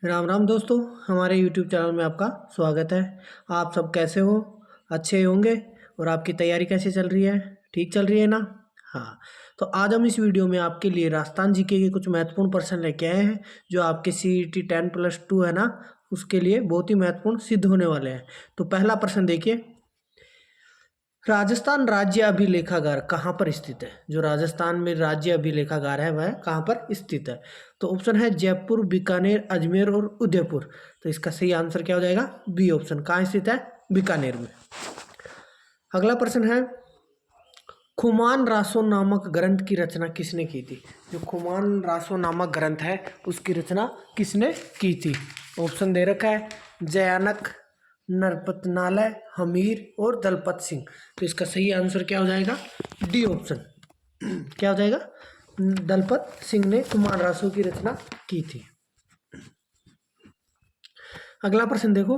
राम राम दोस्तों, हमारे YouTube channel में आपका स्वागत है। आप सब कैसे हो? अच्छे होंगे। और आपकी तैयारी कैसी चल रही है? ठीक चल रही है ना? हाँ। तो आज हम इस वीडियो में आपके लिए राजस्थान जीके के कुछ महत्वपूर्ण प्रश्न लेके आए हैं जो आपके CET 10+2 है ना, उसके लिए बहुत ही महत्वपूर्ण सिद्ध होने वाले हैं। तो पहला प्रश्न देखिए, राजस्थान राज्य अभिलेखागार कहाँ पर स्थित है? जो राजस्थान में राज्य अभिलेखागार है वह कहाँ पर स्थित है? तो ऑप्शन है जयपुर, बीकानेर, अजमेर और उदयपुर। तो इसका सही आंसर क्या हो जाएगा? B option. कहाँ स्थित है? बीकानेर में। अगला प्रश्न है, खुमान रासो नामक ग्रंथ की रचना किसने की थी? जो खुमान रासो नामक ग्रंथ है उसकी रचना किसने की थी? ऑप्शन दे रखा है जयानक, नरपतनालय, हमीर और दलपत सिंह। तो इसका सही आंसर क्या हो जाएगा? D option. क्या हो जाएगा? दलपत सिंह ने खुमान रासो की रचना की थी। अगला प्रश्न देखो,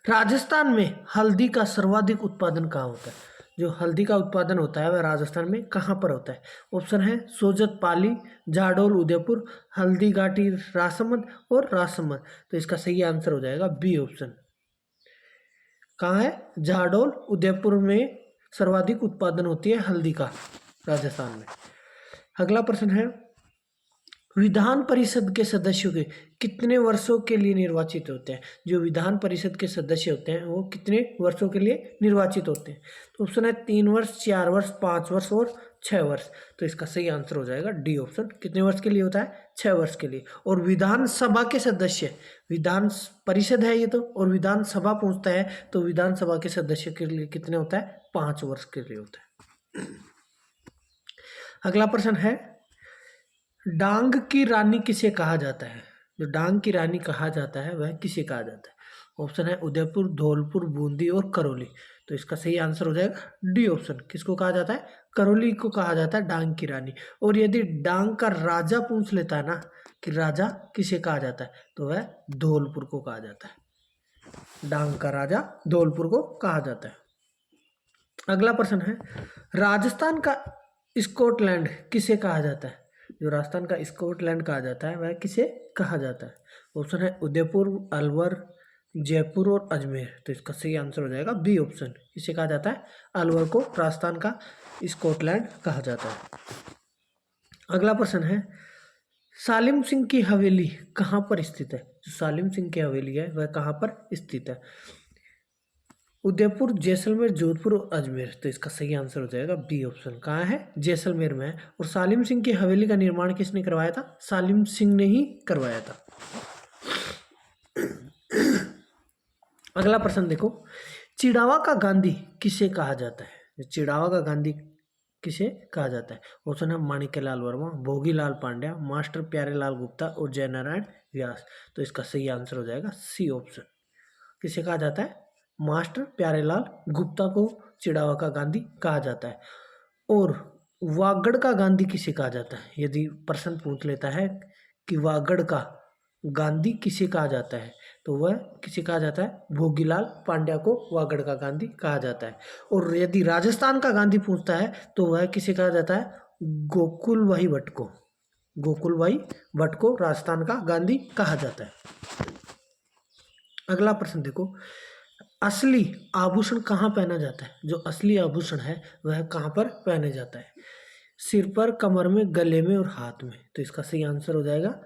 राजस्थान में हल्दी का सर्वाधिक उत्पादन कहाँ होता है? जो हल्दी का उत्पादन होता है वह राजस्थान में कहाँ पर होता है? ऑप्शन है सोजत पाली, जाडोल उदयपुर, हल्दीघाटी राजसमंद और राजसमंद। तो इसका सही आंसर हो जाएगा बी ऑप्शन। कहाँ है? जाडोल उदयपुर में सर्वाधिक उत्पादन होती है हल्दी का राजस्थान में। अगला प्रश्न है, विधान परिषद के सदस्यों के कितने वर्षों के लिए निर्वाचित होते हैं? जो विधान परिषद के सदस्य होते हैं वो कितने वर्षों के लिए निर्वाचित होते हैं? तो ऑप्शन है 3 वर्ष, 4 वर्ष, 5 वर्ष और 6 वर्ष। तो इसका सही आंसर हो जाएगा डी ऑप्शन। कितने वर्ष के लिए होता है? 6 वर्ष के लिए। और विधानसभा के सदस्य, विधान परिषद है ये तो, और विधानसभा पूछता है तो विधानसभा के सदस्य के लिए कितने होता है? 5 वर्ष के लिए होता है। अगला प्रश्न है, डांग की रानी किसे कहा जाता है? जो डांग की रानी कहा जाता है वह किसे कहा जाता है? ऑप्शन है उदयपुर, धौलपुर, बूंदी और करौली। तो इसका सही आंसर हो जाएगा डी ऑप्शन। किसको कहा जाता है? करौली को कहा जाता है डांग की रानी। और यदि डांग का राजा पूछ लेता है ना कि राजा किसे कहा जाता है, तो वह धौलपुर को कहा जाता है। डांग का राजा धौलपुर को कहा जाता है। अगला प्रश्न है, राजस्थान का स्कॉटलैंड किसे कहा जाता है? जो राजस्थान का स्कॉटलैंड कहा जाता है वह किसे कहा जाता है? ऑप्शन है उदयपुर, अलवर, जयपुर और अजमेर। तो इसका सही आंसर हो जाएगा बी ऑप्शन। किसे कहा जाता है? अलवर को राजस्थान का स्कॉटलैंड कहा जाता है। अगला प्रश्न है, सालिम सिंह की हवेली कहाँ पर स्थित है? जो सालिम सिंह की हवेली है वह कहाँ पर स्थित है? उदयपुर, जैसलमेर, जोधपुर और अजमेर। तो इसका सही आंसर हो जाएगा बी ऑप्शन। कहाँ है? जैसलमेर में है। और सालिम सिंह की हवेली का निर्माण किसने करवाया था? सालिम सिंह ने ही करवाया था। अगला प्रश्न देखो, चिड़ावा का गांधी किसे कहा जाता है? चिड़ावा का गांधी किसे कहा जाता है? ऑप्शन है माणिक्यलाल वर्मा, भोगीलाल पांड्या, मास्टर प्यारेलाल गुप्ता और जयनारायण व्यास। तो इसका सही आंसर हो जाएगा सी ऑप्शन। किसे कहा जाता है? मास्टर प्यारेलाल गुप्ता को चिड़ावा का गांधी कहा जाता है। और वागड़ का गांधी किसे कहा जाता है? यदि प्रश्न पूछ लेता है कि वागड़ का गांधी किसे कहा जाता है, तो वह किसे कहा जाता है? भोगीलाल पांड्या को वागड़ का गांधी कहा जाता है। और यदि राजस्थान का गांधी पूछता है तो वह किसे कहा जाता है? गोकुलभाई भट्ट को। गोकुलभाई भट्ट को राजस्थान का गांधी कहा जाता है। अगला प्रश्न देखो, असली आभूषण कहाँ पहना जाता है? जो असली आभूषण है वह कहाँ पर पहने जाता है? सिर पर, कमर में, गले में और हाथ में। तो इसका सही आंसर हो जाएगा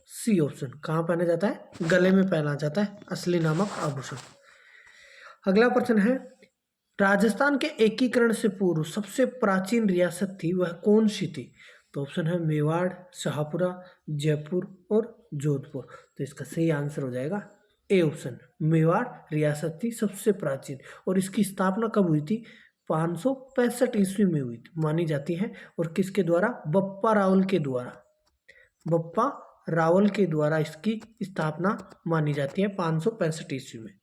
सी ऑप्शन। कहाँ पहना जाता है? गले में पहना जाता है असली नामक आभूषण। अगला प्रश्न है, राजस्थान के एकीकरण से पूर्व सबसे प्राचीन रियासत थी वह कौन सी थी? तो ऑप्शन है मेवाड़, शाहपुरा, जयपुर और जोधपुर। तो इसका सही आंसर हो जाएगा ए ऑप्शन। मेवाड़ रियासत थी सबसे प्राचीन। और इसकी स्थापना कब हुई थी? 565 ईस्वी में हुई मानी जाती है। और किसके द्वारा? बप्पा रावल के द्वारा। बप्पा रावल के द्वारा इसकी स्थापना मानी जाती है 565 ईस्वी में।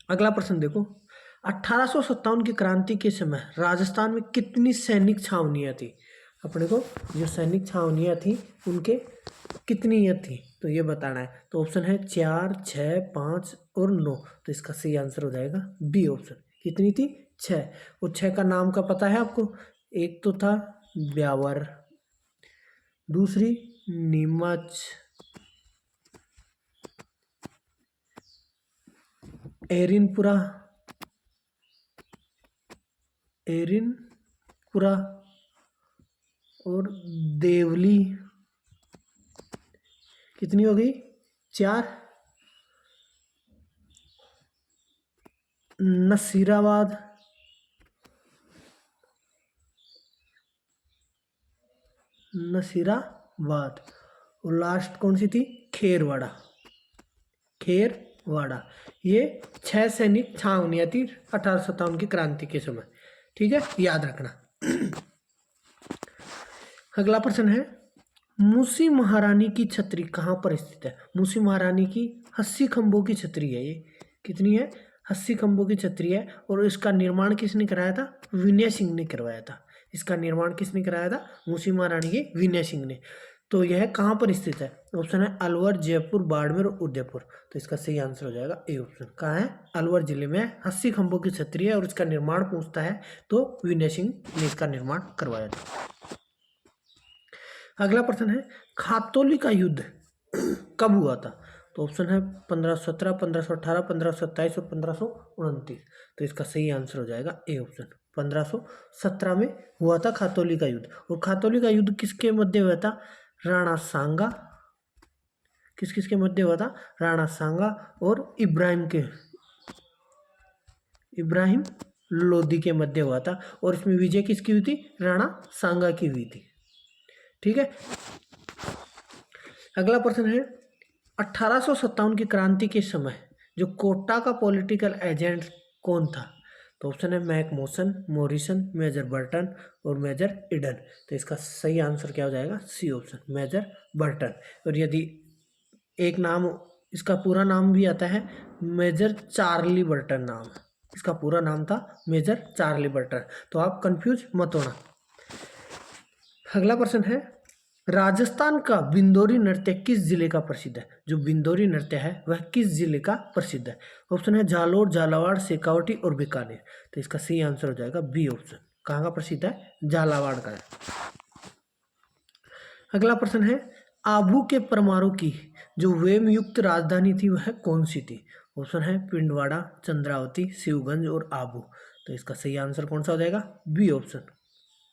अगला प्रश्न देखो, 1857 की क्रांति के समय राजस्थान में कितनी सैनिक छावनियां थी? अपने को जो सैनिक छावनियां थी उनके कितनी थी तो ये बताना है। तो ऑप्शन है 4, 6, 5 और 9। तो इसका सही आंसर हो जाएगा बी ऑप्शन। कितनी थी? 6। और 6 का नाम का पता है आपको? एक तो था ब्यावर, दूसरी नीमच, एरिनपुरा, एरिनपुरा और देवली। कितनी हो गई? 4। नसीराबाद, नसीराबाद और लास्ट कौन सी थी? खेरवाड़ा, खेरवाड़ा। ये 6 सैनिक छावनियां थी 1857 की क्रांति के समय। ठीक है, याद रखना। अगला प्रश्न है, मूसी महारानी की छतरी कहाँ पर स्थित है? मूसी महारानी की 80 खंभों की छतरी है। ये कितनी है? 80 खंभों की छतरी है। और इसका निर्माण किसने कराया था? विनय सिंह ने करवाया था। इसका निर्माण किसने कराया था? मूसी महारानी के विनय सिंह ने। तो यह कहाँ पर स्थित है? ऑप्शन है अलवर, जयपुर, बाड़मेर और उदयपुर। तो इसका सही आंसर हो जाएगा ए ऑप्शन। कहाँ है? अलवर जिले में 80 खंभों की छतरी है और इसका निर्माण पूछता है तो विनय सिंह ने इसका निर्माण करवाया था। अगला प्रश्न है, खातौली का युद्ध कब हुआ था? तो ऑप्शन है 1517, 1518, 1527 और 1529। तो इसका सही आंसर हो जाएगा ए ऑप्शन। 1517 में हुआ था खातौली का युद्ध। और खातौली का युद्ध किसके मध्य हुआ था? राणा सांगा, किसके मध्य हुआ था? राणा सांगा और इब्राहिम लोदी के मध्य हुआ था। और इसमें विजय किसकी हुई थी? राणा सांगा की हुई थी। ठीक है। अगला प्रश्न है, 1857 की क्रांति के समय जो कोटा का पॉलिटिकल एजेंट कौन था? तो ऑप्शन है मैकमोसन, मॉरिसन, मेजर बर्टन और मेजर इडन। तो इसका सही आंसर क्या हो जाएगा? C option, major Burton. और यदि एक नाम, इसका पूरा नाम भी आता है मेजर चार्ली बर्टन नाम, इसका पूरा नाम था मेजर चार्ली बर्टन। तो आप कंफ्यूज मत होना। अगला प्रश्न है, राजस्थान का बिंदोरी नृत्य किस जिले का प्रसिद्ध है? जो बिंदोरी नृत्य है वह किस जिले का प्रसिद्ध है? ऑप्शन है झालोर, झालावाड़, शेखावटी और बीकानेर। तो इसका सही आंसर हो जाएगा बी ऑप्शन। कहाँ का प्रसिद्ध है? झालावाड़ का है। अगला प्रश्न है, आबू के परमाणु की जो वेम युक्त राजधानी थी वह कौन सी थी? ऑप्शन है पिंडवाड़ा, चंद्रावती, शिवगंज और आबू। तो इसका सही आंसर कौन सा हो जाएगा? B option.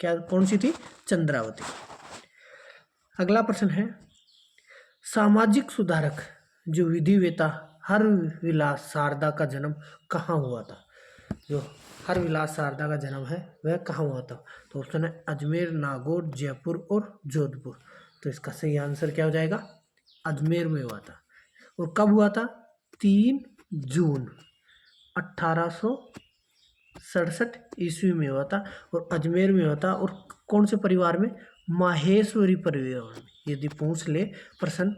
क्या कौन सी थी? चंद्रावती। अगला प्रश्न है, सामाजिक सुधारक जो विधिवेता हरविलास शारदा का जन्म कहाँ हुआ था? जो हरविलास शारदा का जन्म है वह कहाँ हुआ था? तो ऑप्शन है अजमेर, नागौर, जयपुर और जोधपुर। तो इसका सही आंसर क्या हो जाएगा? अजमेर में हुआ था। और कब हुआ था? 3 जून 1867 ईस्वी में हुआ था और अजमेर में हुआ था। और कौन से परिवार में? माहेश्वरी परिवार में। यदि पूछ ले प्रश्न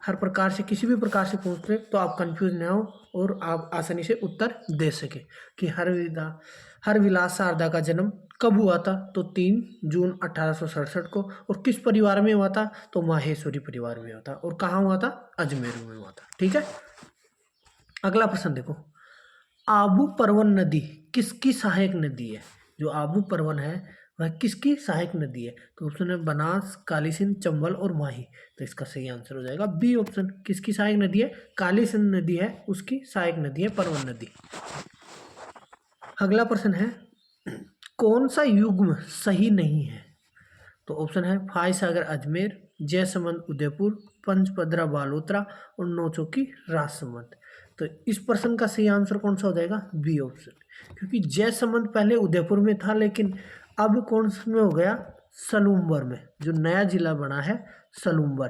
हर प्रकार से, किसी भी प्रकार से पूछ ले तो आप कंफ्यूज ना हो और आप आसानी से उत्तर दे सके कि हरविलास शारदा का जन्म कब हुआ था? तो 3 जून 1867 को। और किस परिवार में हुआ था? तो माहेश्वरी परिवार में हुआ था। और कहाँ हुआ था? अजमेर में हुआ था। ठीक है। अगला प्रश्न देखो, आबू परवन नदी किसकी सहायक नदी है? जो आबू परवन है वह किसकी सहायक नदी है? तो ऑप्शन है बनास, काली सिंध, चंबल और माही। तो इसका सही आंसर हो जाएगा बी ऑप्शन। किसकी सहायक नदी है? काली सिंध नदी है उसकी सहायक नदी है परवन नदी। अगला प्रश्न है, कौन सा युग्म सही नहीं है? तो ऑप्शन है फायसागर अजमेर, जयसमंद उदयपुर, पंचपदरा बालोतरा और नौचौकी राजसमंद। तो इस प्रश्न का सही आंसर कौन सा हो जाएगा? B option. क्योंकि जयसमंद पहले उदयपुर में था लेकिन अब कौन सा में हो गया? सलूम्बर में, जो नया जिला बना है सलूम्बर।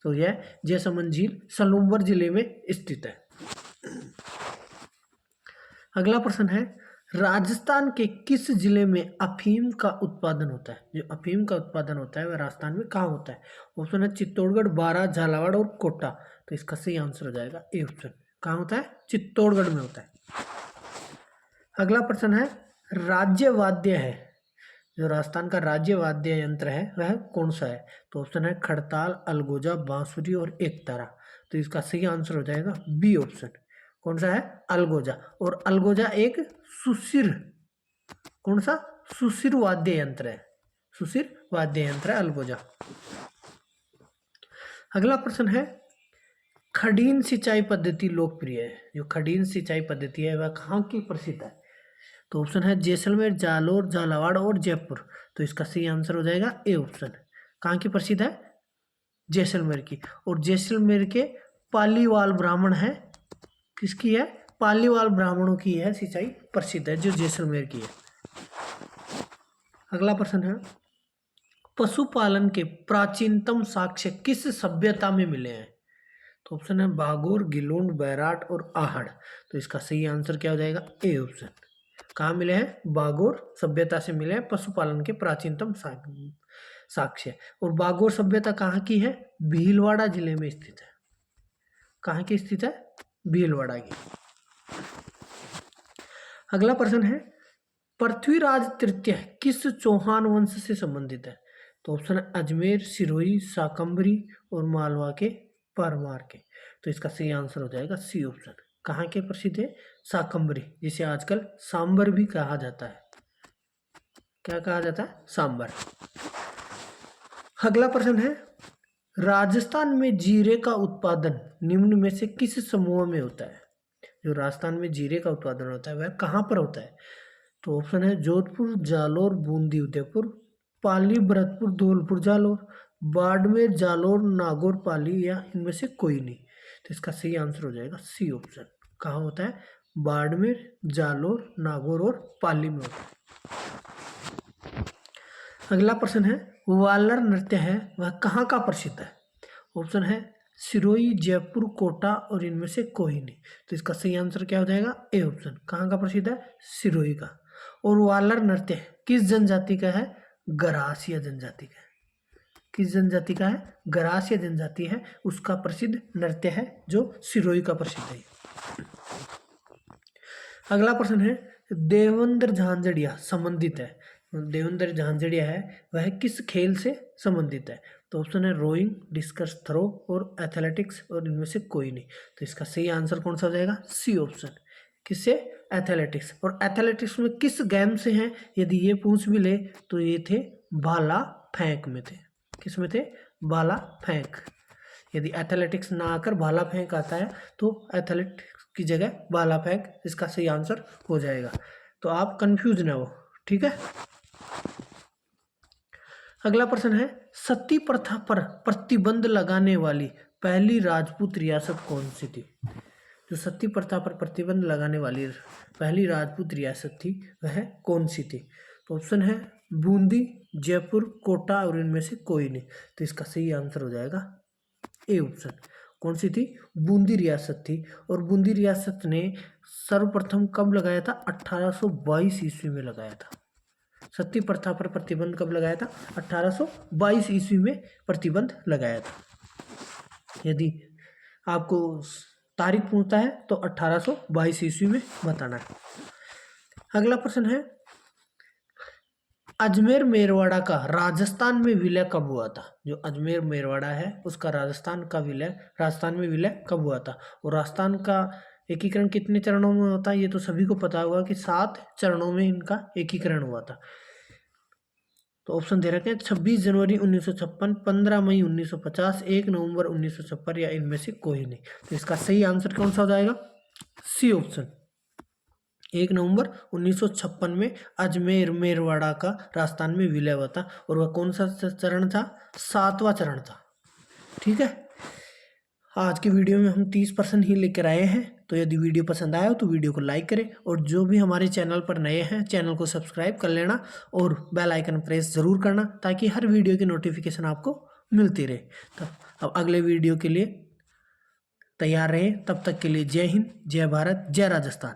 तो यह जयसमंद झील सलूम्बर जिले में स्थित है। अगला प्रश्न है, राजस्थान के किस जिले में अफीम का उत्पादन होता है? जो अफीम का उत्पादन होता है वह राजस्थान में कहाँ होता है? ऑप्शन है चित्तौड़गढ़, बारां, झालावाड़ और कोटा। तो इसका सही आंसर हो जाएगा ए ऑप्शन। कहाँ होता है? चित्तौड़गढ़ में होता है। अगला प्रश्न है, राज्य वाद्य है, जो राजस्थान का राज्य वाद्य यंत्र है वह कौन सा है? तो ऑप्शन है खड़ताल, अलगोजा, बांसुरी और एकतारा। तो इसका सही आंसर हो जाएगा बी ऑप्शन। कौन सा है? अलगोजा। और अलगोजा एक सुशिर, कौन सा? सुशिर वाद्य यंत्र है, सुशिर वाद्य यंत्र है अलगोजा। अगला प्रश्न है, खडीन सिंचाई पद्धति लोकप्रिय है। जो खडीन सिंचाई पद्धति है वह कहाँ की प्रसिद्ध है? तो ऑप्शन है जैसलमेर, जालोर, झालावाड़ और जयपुर। तो इसका सही आंसर हो जाएगा ए ऑप्शन। कहाँ की प्रसिद्ध है? जैसलमेर की। और जैसलमेर के पालीवाल ब्राह्मण है, किसकी है? पालीवाल ब्राह्मणों की है सिंचाई प्रसिद्ध है, जो जैसलमेर की है। अगला प्रश्न है, पशुपालन के प्राचीनतम साक्ष्य किस सभ्यता में मिले हैं? तो ऑप्शन है बागोर, गिलोंड, बैराट और आहड़। तो इसका सही आंसर क्या हो जाएगा? A option. कहाँ मिले हैं? बागोर सभ्यता से मिले हैं पशुपालन के प्राचीनतम साक्ष्य। और बागोर सभ्यता कहाँ की है? भीलवाड़ा जिले में स्थित है। कहाँ की स्थित है? भीलवाड़ा की। अगला प्रश्न है, पृथ्वीराज तृतीय किस चौहान वंश से संबंधित है? तो ऑप्शन है अजमेर, सिरोही, शाकंभरी और मालवा के परमार के। तो इसका सही आंसर हो जाएगा सी ऑप्शन। कहाँ के प्रसिद्ध है? शाकंभरी, जिसे आजकल सांबर भी कहा जाता है। क्या कहा जाता है? सांबर। अगला प्रश्न है, राजस्थान में जीरे का उत्पादन निम्न में से किस समूह में होता है? जो राजस्थान में जीरे का उत्पादन होता है वह कहाँ पर होता है? तो ऑप्शन है जोधपुर, जालोर, बूंदी, उदयपुर, पाली, भरतपुर, धौलपुर, जालोर, बाड़मेर, जालोर, नागौर, पाली या इनमें से कोई नहीं। तो इसका सही आंसर हो जाएगा सी ऑप्शन। कहाँ होता है? बाड़मेर, जालोर, नागौर और पाली में होता है। अगला प्रश्न है, वालर नृत्य है वह कहाँ का प्रसिद्ध है? ऑप्शन है सिरोही, जयपुर, कोटा और इनमें से कोई नहीं। तो इसका सही आंसर क्या हो जाएगा? A option. कहाँ का प्रसिद्ध है? सिरोही का। और वालर नृत्य किस जनजाति का है? गरासिया जनजाति का है। किस जनजाति का है? गरासिया जनजाति है, उसका प्रसिद्ध नृत्य है जो सिरोही का प्रसिद्ध है। अगला प्रश्न है, देवेंद्र झांझड़िया संबंधित है। देवेंद्र झांझड़िया है वह किस खेल से संबंधित है? तो ऑप्शन है रोइंग, डिस्कस थ्रो और एथलेटिक्स और इनमें से कोई नहीं। तो इसका सही आंसर कौन सा हो जाएगा? C option. किससे? एथलेटिक्स। और एथलेटिक्स में किस गेम से हैं यदि ये पूछ भी ले तो ये थे भाला फेंक में थे। किस में थे? भाला फेंक। यदि एथलेटिक्स ना आकर भाला फेंक आता है तो एथलेटिक्स की जगह भाला फेंक इसका सही आंसर हो जाएगा। तो आप कंफ्यूज ना हो, ठीक है। अगला प्रश्न है, सती प्रथा पर प्रतिबंध लगाने वाली पहली राजपूत रियासत कौन सी थी? जो सती प्रथा पर प्रतिबंध लगाने वाली पहली राजपूत रियासत थी वह कौन सी थी? तो ऑप्शन है बूंदी, जयपुर, कोटा और इनमें से कोई नहीं। तो इसका सही आंसर हो जाएगा ए ऑप्शन। कौन सी थी? बूंदी रियासत थी। और बूंदी रियासत ने सर्वप्रथम कब लगाया था? 1822 ईस्वी में लगाया था। सती प्रथा पर प्रतिबंध कब लगाया था? 1822 ईस्वी में प्रतिबंध लगाया था। यदि आपको तारीख पूछता है तो 1822 ईस्वी में बताना है। अगला प्रश्न है, अजमेर मेरवाड़ा का राजस्थान में विलय कब हुआ था? जो अजमेर मेरवाड़ा है उसका राजस्थान में विलय कब हुआ था? और राजस्थान का एकीकरण कितने चरणों में होता है? ये तो सभी को पता होगा कि 7 चरणों में इनका एकीकरण हुआ था। तो ऑप्शन दे रखे हैं 26 जनवरी 1956, 15 मई 1950, 1 नवंबर 1956 या इनमें से कोई नहीं। तो इसका सही आंसर कौन सा हो जाएगा? C option. 1 नवंबर 1956 में अजमेर मेरवाड़ा का राजस्थान में विलय हुआ था। और वह कौन सा चरण था? 7वां चरण था। ठीक है। आज की वीडियो में हम 30% ही लेकर आए हैं। तो यदि वीडियो पसंद आया हो तो वीडियो को लाइक करें और जो भी हमारे चैनल पर नए हैं चैनल को सब्सक्राइब कर लेना और बेल आइकन प्रेस ज़रूर करना ताकि हर वीडियो की नोटिफिकेशन आपको मिलती रहे। तो अब अगले वीडियो के लिए तैयार रहें। तब तक के लिए जय हिंद, जय भारत, जय राजस्थान।